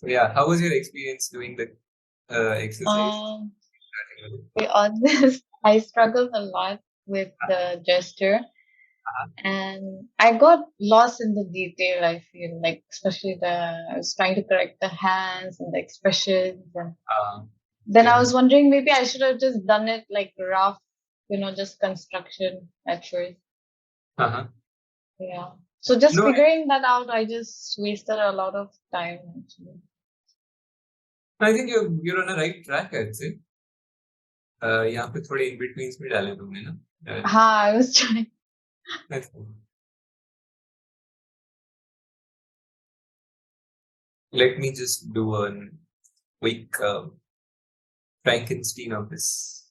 So yeah, how was your experience doing the exercise? To be honest, I struggled a lot with the gesture, Uh-huh. and I got lost in the detail. I feel like, especially I was trying to correct the hands and the expressions, and then I Yeah. was wondering maybe I should have just done it like rough, just construction at first. Uh-huh. Yeah. So just No, figuring that out, I just wasted a lot of time actually. I think you're on the right track, I'd say. यहाँ पे थोड़े in betweens भी डाले तुमने ना? I was trying. That's cool. Let me just do a quick Frankenstein of this.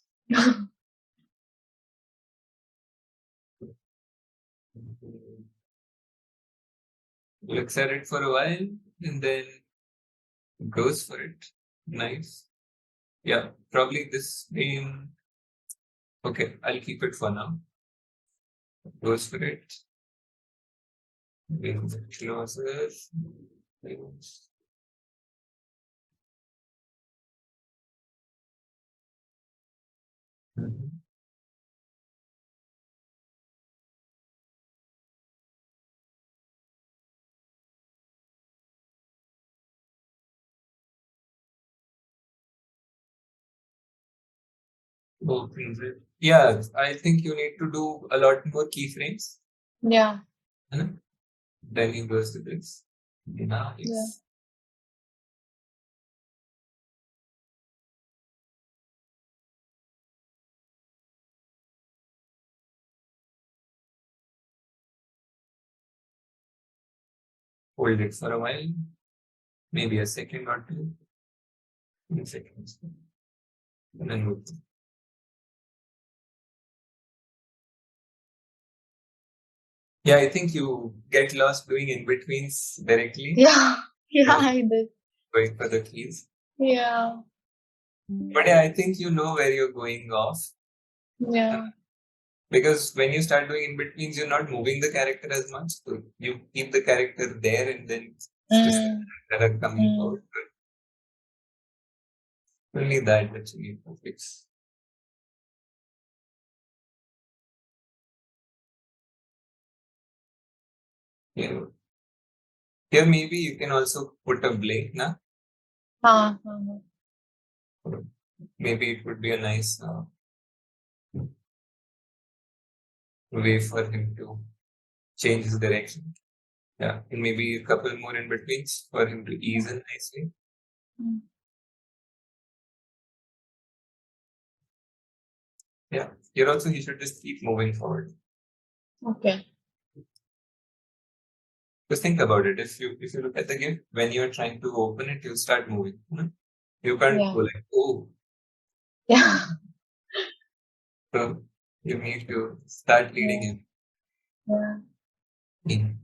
Looks at it for a while and then goes for it. Nice. Yeah, probably this name. Okay, I'll keep it for now. Goes for it. Brings it closer. Mhm. Opens it. Yeah, I think you need to do a lot more keyframes. Yeah. Then he goes to this. Yeah. Nice. Hold it for a while, maybe a second or two, 2 seconds, and then move. Yeah, I think you get lost doing in betweens directly, Yeah. Yeah, uh, I did. going for the keys. Yeah. But yeah, I think you know where you're going off. Yeah. Because when you start doing in betweens, you're not moving the character as much. So you keep the character there and then it's just Mm. that are coming out. Only that you need to fix. Yeah. Here maybe you can also put a blink now. Maybe it would be a nice way for him to change his direction. Yeah, and maybe a couple more in betweens for him to ease in nicely. Yeah, here also he should just keep moving forward. Okay. Just think about it. If you look at the game, when you're trying to open it, you start moving. You can't Yeah. go like, oh. Yeah. So you need to start leading Yeah. him Yeah. in.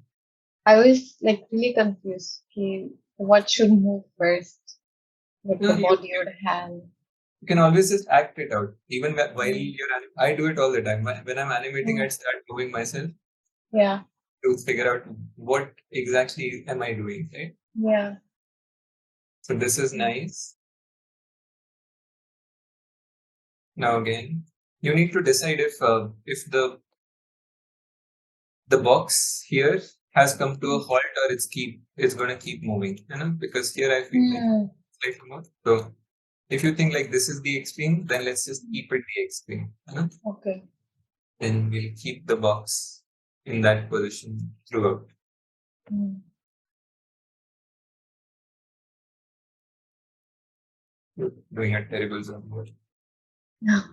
I was like really confused. Okay, what should move first? With No, the body or the hand? you can always just act it out. Even while Mm. you're I do it all the time. When I'm animating, I Mm. start moving myself Yeah. to figure out what exactly am I doing, right? Yeah. So this is nice. Now again, you need to decide if the box here has come to a halt or it's gonna keep moving, because here I feel like Mm. it's like more. So if you think like this is the extreme, then let's just keep it the extreme. Okay. Then we'll keep the box in that position throughout. Mm. You're doing a terrible job here. Yeah.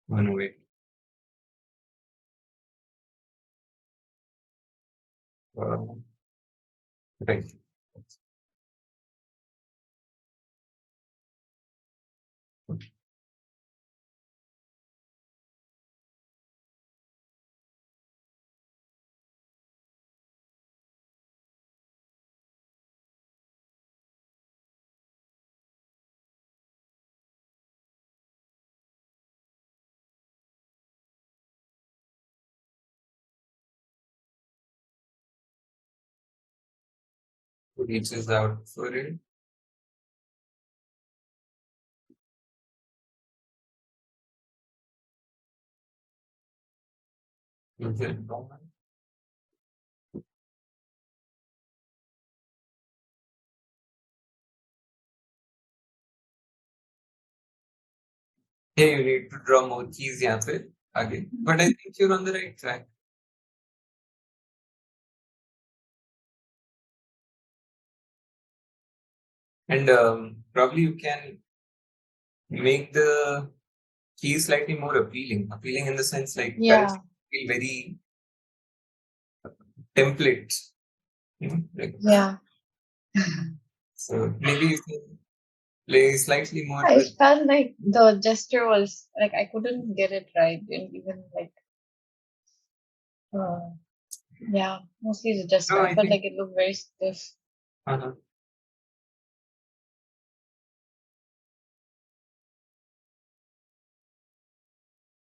One way. Right. reaches out for it. Is it normal? Hey, you need to draw more keys यहाँ पे आगे. But I think you're on the right track. And probably you can make the keys slightly more appealing. Appealing in the sense like Yeah. feel very template. Like, Yeah. so maybe you can play slightly more I with. felt like the gesture was like I couldn't get it right, and even like uh, yeah, mostly the gesture. No, I I felt think. like it looked very stiff. Uh-huh.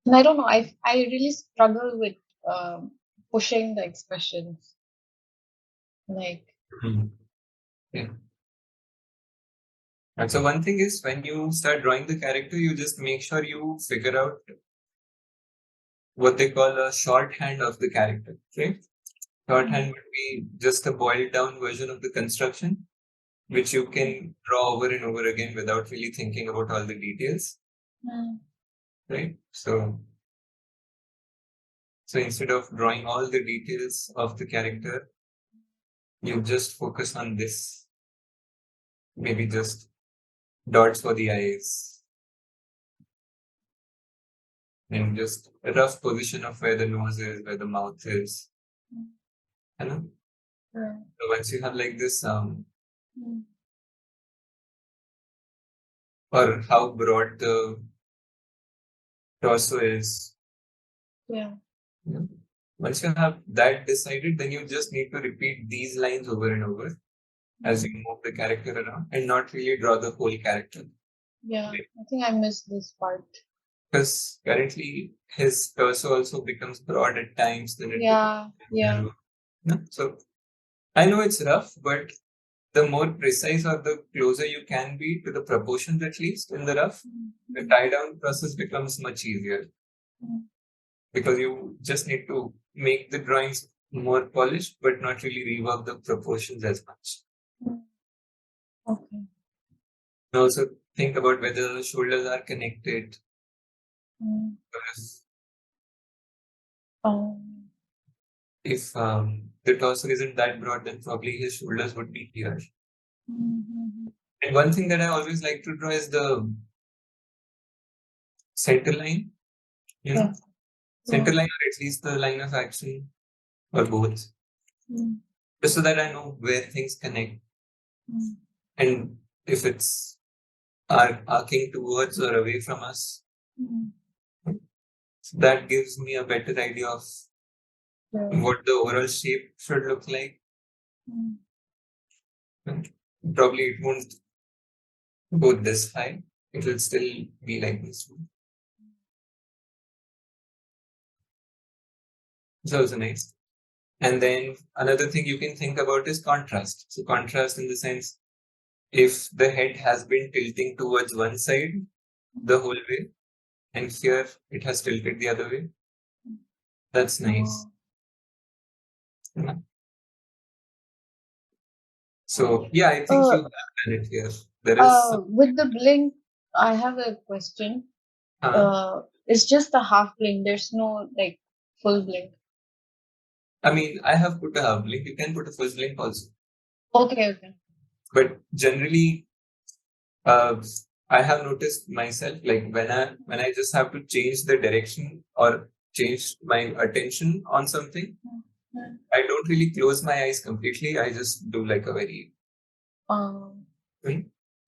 And I don't know. I really struggle with pushing the expressions. Like Mhm. Yeah. And so one thing is when you start drawing the character, you just make sure you figure out what they call a shorthand of the character. Right? Shorthand would be just a boiled down version of the construction, which you can draw over and over again without really thinking about all the details. Right? So instead of drawing all the details of the character, you just focus on this. Maybe just dots for the eyes and just a rough position of where the nose is, where the mouth is. You know? So once you have like this, or how broad the torso is. yeah. Yeah. Once you have that decided, then you just need to repeat these lines over and over as you move the character around and not really draw the whole character. Yeah, I think I missed this part. Because currently his torso also becomes broad at times, then it Yeah, yeah. narrow. No? So I know it's rough, but the more precise or the closer you can be to the proportions, at least in the rough, the tie down process becomes much easier because you just need to make the drawings more polished, but not really rework the proportions as much. Okay. And also think about whether the shoulders are connected. Because if the torso isn't that broad, then probably his shoulders would be here. And one thing that I always like to draw is the center line, center line or at least the line of action or both, just so that I know where things connect. And if it's arcing towards or away from us, so that gives me a better idea of what the overall shape should look like. Probably it won't go this high. It will still be like this one. So also nice. And then another thing you can think about is contrast. So contrast in the sense, if the head has been tilting towards one side the whole way, and here it has tilted the other way, that's nice. Yeah. So yeah, I think you have done it here. There is with the blink, I have a question. It's just a half blink. There's no like full blink. I mean, I have put a half blink. You can put a full blink also. Okay. But generally, I have noticed myself like when I just have to change the direction or change my attention on something, I don't really close my eyes completely. I just do like a very.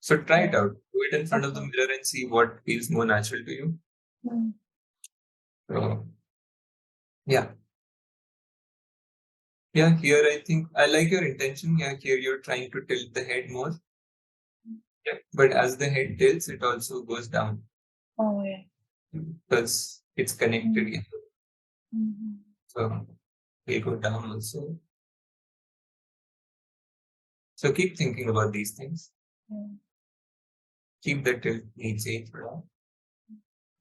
So try it out. Do it in front of the mirror and see what feels more natural to you. So yeah. Yeah, here I think I like your intention. Yeah, here you're trying to tilt the head more. Yeah, but as the head tilts, it also goes down. Oh yeah. Because it's connected. Yeah. So it'll go down also. So keep thinking about these things. Yeah. Keep the tilt needs change for all.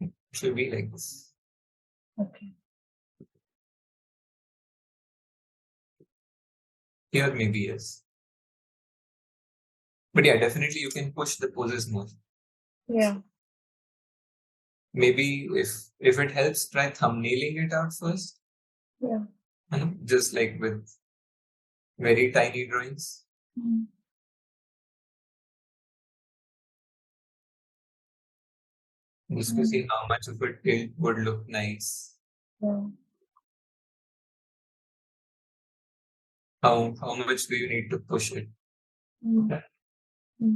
It should be like this. Okay. Here maybe yes. But yeah, definitely you can push the poses more. Yeah. Maybe if it helps, try thumbnailing it out first. Yeah. Just like with very tiny drawings. Mm. Just to see how much of a tilt would look nice. Yeah. How much do you need to push it? Mm.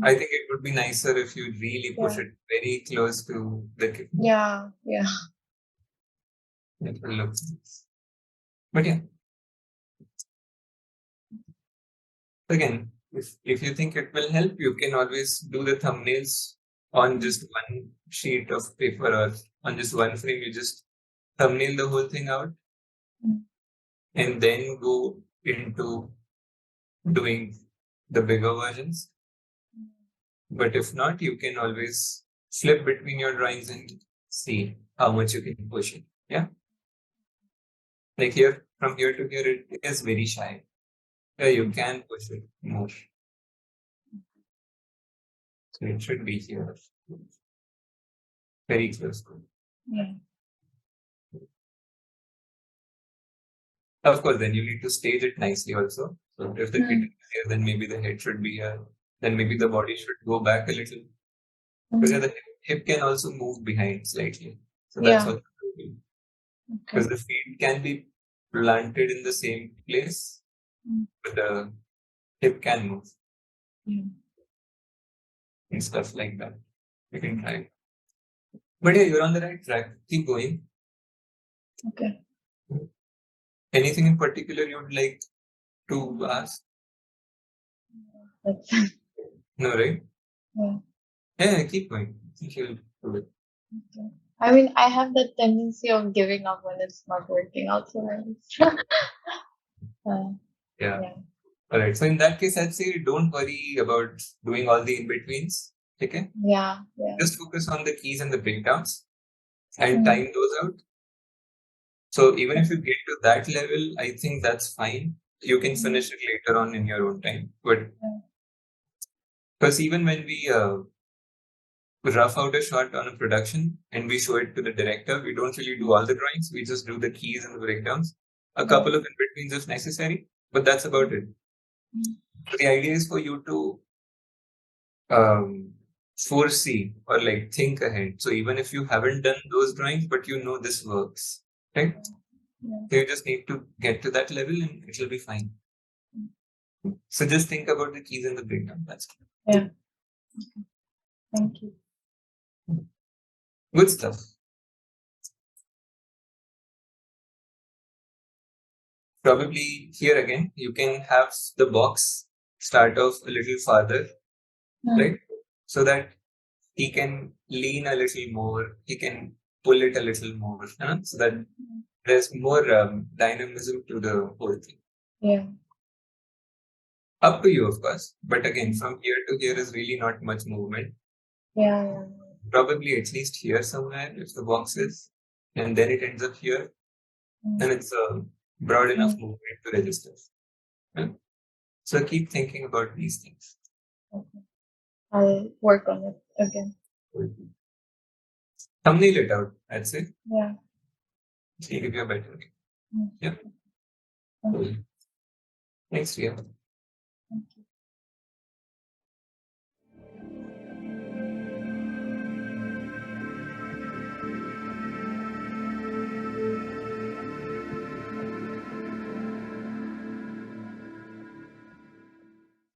I think it would be nicer if you really push it very close to the kidney. Yeah. Yeah. It will look nice. But yeah. Again, if you think it will help, you can always do the thumbnails on just one sheet of paper or on just one frame. You just thumbnail the whole thing out and then go into doing the bigger versions. But if not, you can always flip between your drawings and see how much you can push it. Yeah. Like here, from here to here, it is very shy. Yeah, you can push it more. So it should be here. Very close to it. Yeah. Of course, then you need to stage it nicely also. So if the kid is here, then maybe the head should be here. Then maybe the body should go back a little. Because the hip can also move behind slightly. So that's what because the feet can be planted in the same place, but the hip can move. And stuff like that. You can try. But yeah, you're on the right track. Keep going. Okay. Anything in particular you would like to ask? No, right? Yeah. Yeah, keep going. I think you'll do it. Okay. I mean, I have the tendency of giving up when it's not working out so well. Yeah. Yeah. All right. So in that case, I'd say don't worry about doing all the in-betweens. Okay? Yeah. Yeah. Just focus on the keys and the breakdowns and time those out. So even if you get to that level, I think that's fine. You can finish it later on in your own time. But because even when we rough out a shot on a production and we show it to the director, we don't really do all the drawings. We just do the keys and the breakdowns, a couple of in-betweens if necessary, but that's about it. So the idea is for you to foresee or like think ahead. So even if you haven't done those drawings, but you know this works, right? So you just need to get to that level and it will be fine. So just think about the keys and the breakdown. That's it. Yeah. Thank you. Good stuff. Probably here again, you can have the box start off a little farther, right? So that he can lean a little more, he can pull it a little more, so that there's more dynamism to the whole thing. Yeah. Up to you, of course. But again, from here to here is really not much movement. Yeah. Probably at least here somewhere, if the box is, and then it ends up here, then it's a broad enough movement to register. Yeah? So keep thinking about these things. Okay. I'll work on it again. Thumbnail it out, I'd say. Yeah. See if you're better. Yeah. Thank you. Thanks, Riah. Thank you.